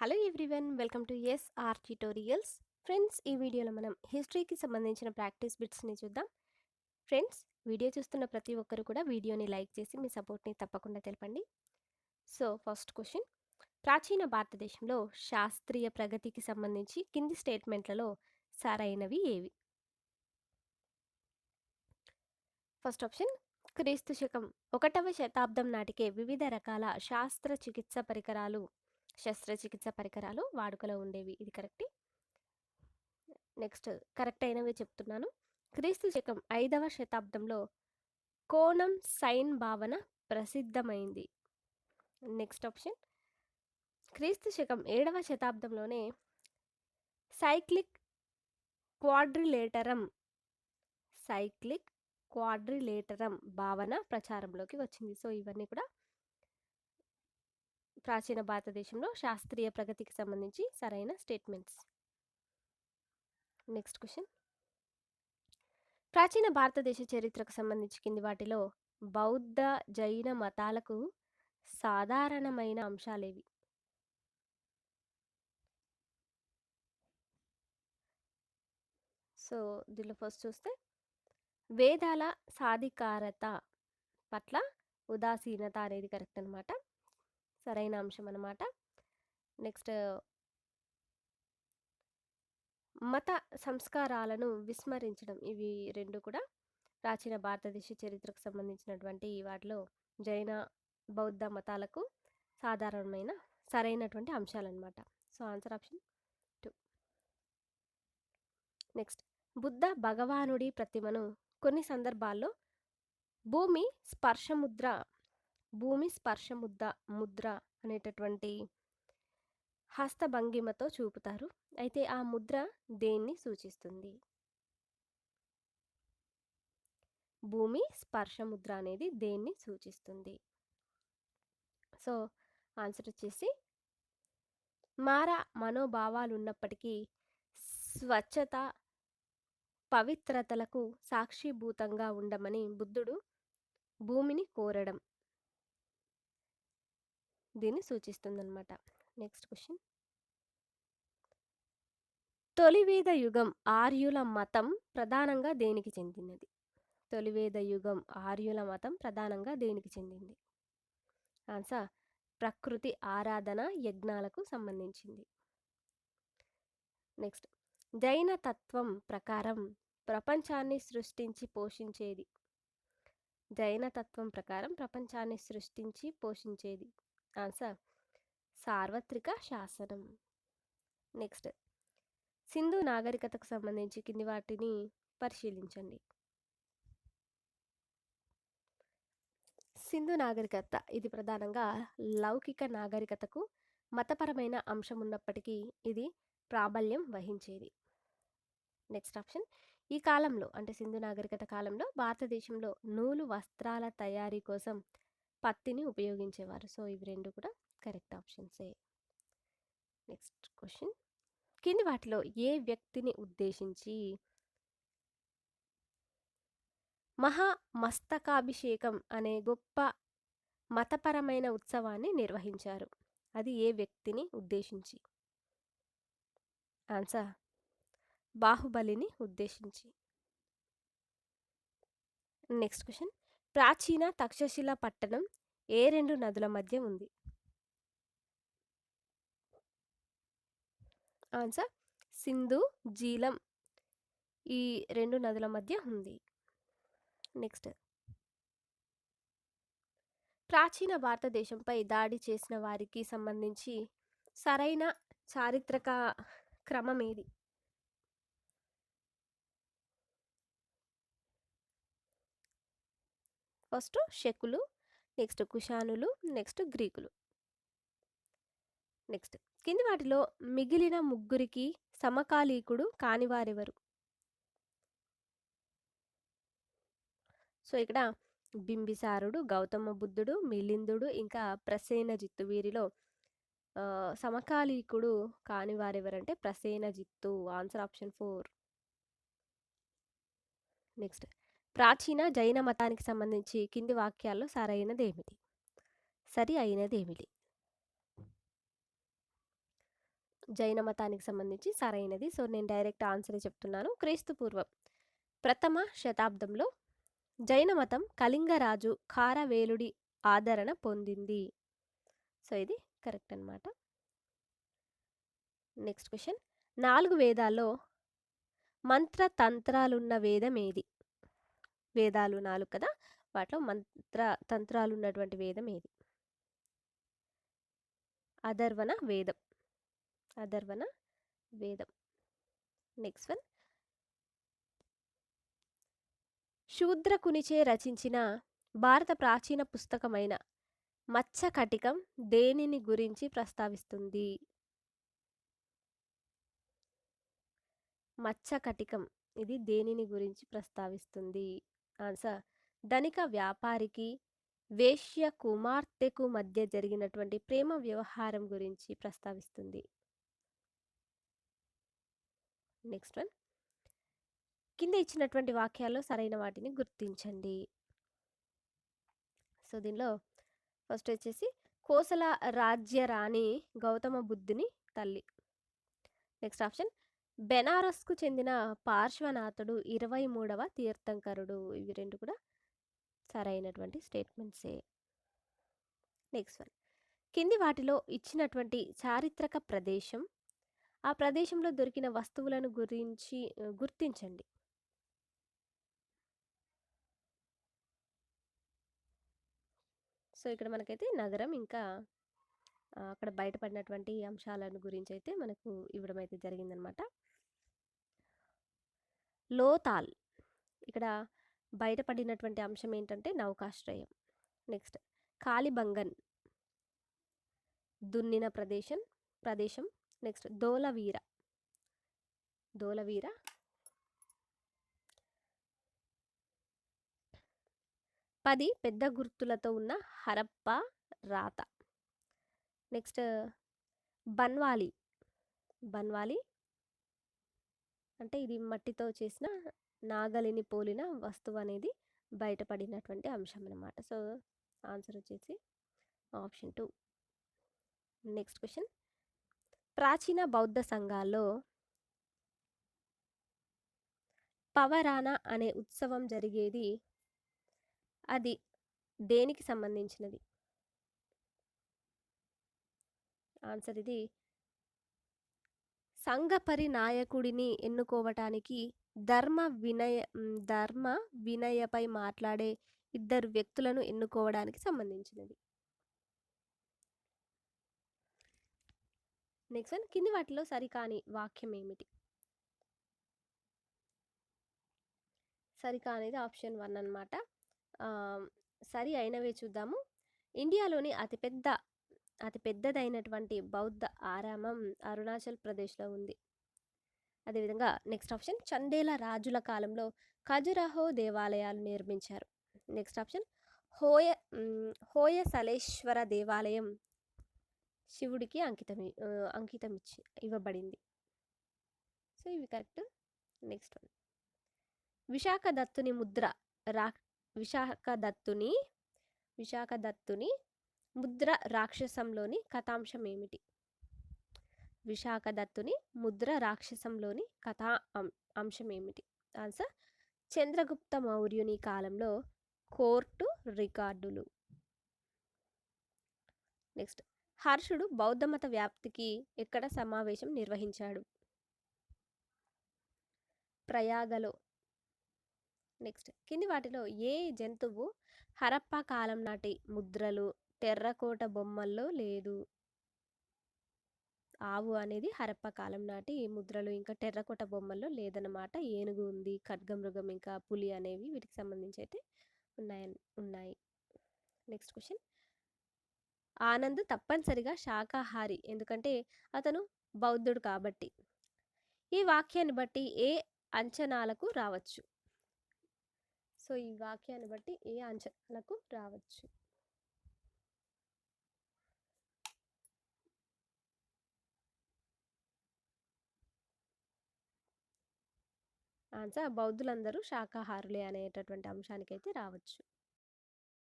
Hello everyone, welcome to SR tutorials. Friends, ఈ వీడియోలో మనం హిస్టరీకి సంబంధించిన ప్రాక్టీస్ బిట్స్ని చూద్దాం. ఫ్రెండ్స్, వీడియో చూస్తున్న ప్రతి ఒక్కరు కూడా వీడియోని లైక్ చేసి మీ సపోర్ట్ని తప్పకుండా తెలపండి. సో ఫస్ట్ క్వశ్చన్, ప్రాచీన భారతదేశంలో శాస్త్రీయ ప్రగతికి సంబంధించి కింది స్టేట్మెంట్లలో సరైనవి ఏవి? ఫస్ట్ ఆప్షన్, క్రీస్తు శకం 1వ శతాబ్దం నాటికే వివిధ రకాల శస్త్రచికిత్స పరికరాలు వాడుకలో ఉండేవి. ఇది కరెక్ట్. నెక్స్ట్, కరెక్ట్ అయినవి చెప్తున్నాను. క్రీస్తు శకం 5వ శతాబ్దంలో కోణం సైన్ భావన ప్రసిద్ధమైంది. నెక్స్ట్ ఆప్షన్, క్రీస్తు శకం 7వ శతాబ్దంలోనే సైక్లిక్ క్వాడ్రిలేటరం భావన ప్రచారంలోకి వచ్చింది. సో ఇవన్నీ కూడా ప్రాచీన భారతదేశంలో శాస్త్రీయ ప్రగతికి సంబంధించి సరైన స్టేట్మెంట్స్. నెక్స్ట్ క్వశ్చన్, ప్రాచీన భారతదేశ చరిత్రకు సంబంధించి కింది వాటిలో బౌద్ధ జైన మతాలకు సాధారణమైన అంశాలేవి? సో దీనిలో ఫస్ట్ చూస్తే వేదాల సాధికారత పట్ల ఉదాసీనత అనేది కరెక్ట్ అనమాట, సరైన అంశం అనమాట. నెక్స్ట్, మత సంస్కారాలను విస్మరించడం, ఇవి రెండు కూడా ప్రాచీన భారతదేశ చరిత్రకు సంబంధించినటువంటి వాటిలో జైన బౌద్ధ మతాలకు సరైనటువంటి అంశాలన్నమాట. So answer option 2. Next, Buddha భగవానుడి ప్రతిమను కొన్ని సందర్భాల్లో భూమి స్పర్శముద్ర అనేటటువంటి హస్తభంగిమతో చూపుతారు. అయితే ఆ ముద్ర దేన్ని సూచిస్తుంది? భూమి స్పర్శముద్ర అనేది దేన్ని సూచిస్తుంది? సో ఆన్సర్ వచ్చేసి, మారా మనోభావాలు ఉన్నప్పటికీ స్వచ్ఛత పవిత్రతలకు సాక్షిభూతంగా ఉండమని బుద్ధుడు భూమిని కోరడం దీన్ని సూచిస్తుందన్నమాట. నెక్స్ట్ క్వశ్చన్, తొలివేద యుగం ఆర్యుల మతం ప్రధానంగా దేనికి చెందినది? తొలివేద యుగం ఆర్యుల మతం ప్రధానంగా దేనికి చెందింది? ఆన్సర్, ప్రకృతి ఆరాధన యజ్ఞాలకు సంబంధించింది. నెక్స్ట్, జైన తత్వం ప్రకారం ప్రపంచాన్ని సృష్టించి పోషించేది. ఆన్సర్, సార్వత్రిక శాసనం. నెక్స్ట్, సింధు నాగరికతకు సంబంధించి కింది వాటిని పరిశీలించండి. సింధు నాగరికత ఇది ప్రధానంగా లౌకిక నాగరికతకు మతపరమైన అంశం ఉన్నప్పటికీ ఇది ప్రాబల్యం వహించేది. నెక్స్ట్ ఆప్షన్, ఈ కాలంలో అంటే సింధు నాగరికత కాలంలో భారతదేశంలో నూలు వస్త్రాల తయారీ కోసం పత్తిని ఉపయోగించేవారు. సో ఇవి రెండు కూడా కరెక్ట్ ఆప్షన్సే. నెక్స్ట్ క్వశ్చన్, కింది వాటిలో ఏ వ్యక్తిని ఉద్దేశించి మహామస్తకాభిషేకం అనే గొప్ప మతపరమైన ఉత్సవాన్ని నిర్వహించారు? అది ఏ వ్యక్తిని ఉద్దేశించి? ఆన్సర్, బాహుబలిని ఉద్దేశించి. నెక్స్ట్ క్వశ్చన్, ప్రాచీన తక్షశిల పట్టణం ఏ రెండు నదుల మధ్య ఉంది? ఆన్సర్, సింధు జీలం ఈ రెండు నదుల మధ్య ఉంది. నెక్స్ట్, ప్రాచీన భారతదేశంపై దాడి చేసిన వారికి సంబంధించి సరైన చారిత్రక క్రమం ఏది? ఫస్ట్ శకులు, నెక్స్ట్ కుషానులు, నెక్స్ట్ గ్రీకులు. నెక్స్ట్, కింది వాటిలో మిగిలిన ముగ్గురికి సమకాలీకుడు కానివారెవరు? సో ఇక్కడ బింబిసారుడు, గౌతమ బుద్ధుడు, మిలిందుడు, ఇంకా ప్రసేనజిత్తు, వీరిలో సమకాలీకుడు కాని వారెవరంటే ప్రసేనజిత్తు. Answer option 4. నెక్స్ట్, ప్రాచీన జైన మతానికి సంబంధించి కింది వాక్యాల్లో సరి అయినది ఏమిటి? జైన మతానికి సంబంధించి సరైనది. సో, నేను డైరెక్ట్ ఆన్సరే చెప్తున్నాను. క్రీస్తు పూర్వం ప్రథమ శతాబ్దంలో జైన మతం కళింగ రాజు ఖారవేలుడి ఆదరణ పొందింది. సో, ఇది కరెక్ట్ అనమాట. Next question. 4 వేదాల్లో మంత్ర తంత్రాలున్న వేదం ఏది? వేదాలు 4 కదా! వాటిలో మంత్ర తంత్రాలున్నటువంటి వేదం ఏది? అథర్వణ వేదం. అథర్వణ వేదం. Next one. శూద్రకునిచే రచించిన భారత ప్రాచీన పుస్తకమైన మత్స్యకటికం దేనిని గురించి ప్రస్తావిస్తుంది? మత్స్యకటికం ఇది దేనిని గురించి ప్రస్తావిస్తుంది? ఆన్సర్ ధనిక వ్యాపారికి వేశ్య కుమార్తెకు మధ్య జరిగినటువంటి ప్రేమ వ్యవహారం గురించి ప్రస్తావిస్తుంది. Next one. కింద ఇచ్చినటువంటి వాక్యాల్లో సరైన వాటిని గుర్తించండి. సో దీనిలో ఫస్ట్ వచ్చేసి కోసల రాజ్య రాణి గౌతమ బుద్ధుని తల్లి. నెక్స్ట్ ఆప్షన్ బెనారస్కు చెందిన పార్శ్వనాథుడు 23వ తీర్థంకరుడు. ఇవి రెండు కూడా సరైనటువంటి స్టేట్మెంట్సే. Next one. కింది వాటిలో ఇచ్చినటువంటి చారిత్రక ప్రదేశం, ఆ ప్రదేశంలో దొరికిన వస్తువులను గురించి గుర్తించండి. సో ఇక్కడ మనకైతే నగరం ఇంకా అక్కడ బయటపడినటువంటి అంశాలను గురించి అయితే మనకు ఇవ్వడం అయితే జరిగిందనమాట. లోతాల్ ఇక్కడ బయటపడినటువంటి అంశం ఏంటంటే నౌకాశ్రయం. నెక్స్ట్ కాలిబంగన్ దున్నిన ప్రదేశం. నెక్స్ట్ ధోలవీర 10 పెద్ద గుర్తులతో ఉన్న హరప్ప రాత. నెక్స్ట్ బన్వాలి అంటే ఇది మట్టితో చేసిన నాగలిని పోలిన వస్తువు అనేది బయటపడినటువంటి అంశం అన్నమాట. సో ఆన్సర్ వచ్చేసి ఆప్షన్ 2. Next question. ప్రాచీన బౌద్ధ సంఘాల్లో పవరాన అనే ఉత్సవం జరిగేది, అది దేనికి సంబంధించినది? ఆన్సర్ ఇది సంఘపరి నాయకుడిని ఎన్నుకోవటానికి ధర్మ వినయపై మాట్లాడే 2 వ్యక్తులను ఎన్నుకోవడానికి సంబంధించినది. Next one. కింది వాటిలో సరికాని వాక్యం ఏమిటి? సరికానిది ఆప్షన్ 1 అన్నమాట. సరి అయినవే చూద్దాము. ఇండియాలోని అతిపెద్దదైనటువంటి బౌద్ధ ఆరామం అరుణాచల్ ప్రదేశ్లో ఉంది. అదేవిధంగా నెక్స్ట్ ఆప్షన్ చందేల రాజుల కాలంలో ఖజురాహో దేవాలయాలు నిర్మించారు. నెక్స్ట్ ఆప్షన్ హోయసలేశ్వర దేవాలయం శివుడికి అంకితం ఇవ్వబడింది. సో ఇవి కరెక్ట్. Next one. విశాఖదత్తుని ముద్ర రాక్షసంలోని కథాంశం ఏమిటి? విశాఖదత్తుని ముద్ర రాక్షసంలోని కథా అంశం ఏమిటి? ఆన్సర్ చంద్రగుప్త మౌర్యుని కాలంలో కోర్టు రికార్డులు. నెక్స్ట్. హర్షుడు బౌద్ధమత వ్యాప్తికి ఎక్కడ సమావేశం నిర్వహించాడు? ప్రయాగలో. నెక్స్ట్. కింది వాటిలో ఏ జంతువు హరప్పా కాలం నాటి ముద్రలు టెర్రకోట బొమ్మల్లో లేదు? ఆవు అనేది హరప్పా కాలం నాటి ముద్రలు ఇంకా టెర్రకోట బొమ్మల్లో లేదన్నమాట. ఏనుగు ఉంది, ఖడ్గమృగం ఇంకా పులి అనేవి వీటికి సంబంధించి అయితే ఉన్నాయి. Next question. ఆనంద్ తప్పనిసరిగా శాకాహారి ఎందుకంటే అతను బౌద్ధుడు కాబట్టి. ఈ వాక్యాన్ని బట్టి ఏ అంచనాలకు రావచ్చు? సో ఈ వాక్యాన్ని బట్టి ఏ అంచనాలకు రావచ్చు? ఆన్సర్ బౌద్ధులందరూ శాకాహారులే అనేటటువంటి అంశానికైతే రావచ్చు.